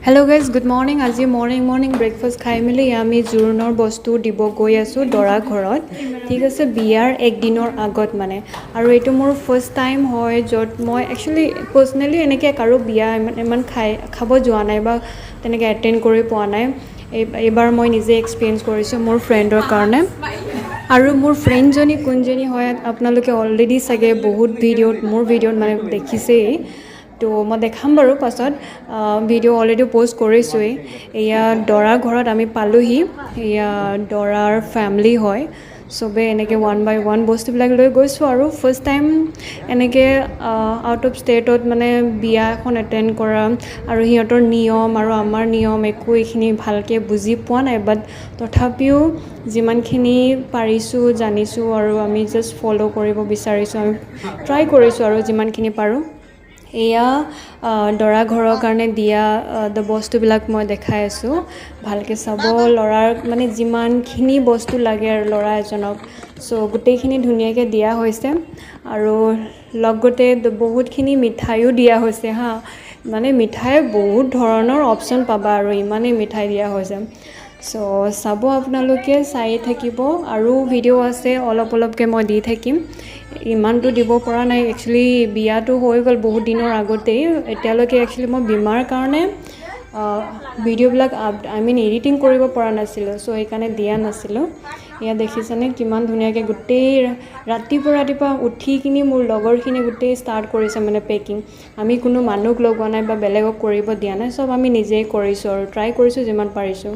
Hello guys, good morning. আজি morning breakfast খাই মেলি আমি জোৰোণৰ বস্তু দিব গৈ আছো দৰা ঘৰত ঠিক আছে বিয়াৰ এক দিনৰ আগত মানে আৰু এইটো মোৰ ফাৰ্স্ট টাইম হয় যত মই একচুয়ালি পাৰ্সোনালি এনেকে কাৰো বিয়া ইমান খাব যোৱা নাই বা তেনেকে এটেন্ড কৰি পোৱা নাই এবাৰ মই নিজে এক্সপেৰিয়েন্স কৰিছো মোৰ ফ্ৰেণ্ডৰ কাৰণে আৰু মোৰ ফ্ৰেণ্ডজনী কোনজনী হয় আপোনালোকে অলৰেডি চাগে বহুত মোৰ ভিডিঅ'ত মানে দেখিছেই তো মই দেখাম বাৰু পাছত ভিডিঅ' অলৰেডি পোষ্ট কৰিছোৱেই এয়া দৰাৰ ঘৰত আমি পালোহি এয়া দৰাৰ ফ্যামিলি হয় সবে এনেকে ওৱান বাই ওৱান বস্তুবিলাক লৈ গৈছোঁ আৰু ফাৰ্স্ট টাইম এনেকে আউট অফ ষ্টেটত মানে বিয়া এখন এটেণ্ড কৰা আৰু সিহঁতৰ নিয়ম আৰু আমাৰ নিয়ম একো এইখিনি ভালকৈ বুজি পোৱা নাই বাট তথাপিও যিমানখিনি পাৰিছোঁ জানিছোঁ আৰু আমি জাষ্ট ফ'ল' কৰিব বিচাৰিছোঁ আমি ট্ৰাই কৰিছোঁ আৰু যিমানখিনি পাৰোঁ এয়া দৰা ঘৰৰ কাৰণে দিয়া বস্তুবিলাক মই দেখাই আছোঁ ভালকৈ চাব ল'ৰাৰ মানে যিমানখিনি বস্তু লাগে আৰু ল'ৰা এজনক সো গোটেইখিনি ধুনীয়াকৈ দিয়া হৈছে আৰু লগতে বহুতখিনি মিঠাইও দিয়া হৈছে হা মানে মিঠাই বহুত ধৰণৰ অপচন পাবা আৰু ইমানেই মিঠাই দিয়া হৈছে সো চাব আপোনালোকে চাই থাকিব আৰু ভিডিঅ' আছে অলপকৈ মই দি থাকিম ইমানটো দিব পৰা নাই একচুয়ালি বিয়াটো হৈ গ'ল বহুত দিনৰ আগতেই এতিয়ালৈকে একচুয়ালি মই বিমাৰ কাৰণে ভিডিঅ'বিলাক এডিটিং কৰিব পৰা নাছিলোঁ সো সেইকাৰণে দিয়া নাছিলোঁ এয়া দেখিছেনে কিমান ধুনীয়াকৈ গোটেই ৰাতিপুৱা উঠি কিনি মোৰ লগৰখিনি গোটেই ষ্টাৰ্ট কৰিছে মানে পেকিং আমি কোনো মানুহক লগোৱা নাই বা বেলেগক কৰিব দিয়া নাই সব আমি নিজেই কৰিছোঁ আৰু ট্ৰাই কৰিছোঁ যিমান পাৰিছোঁ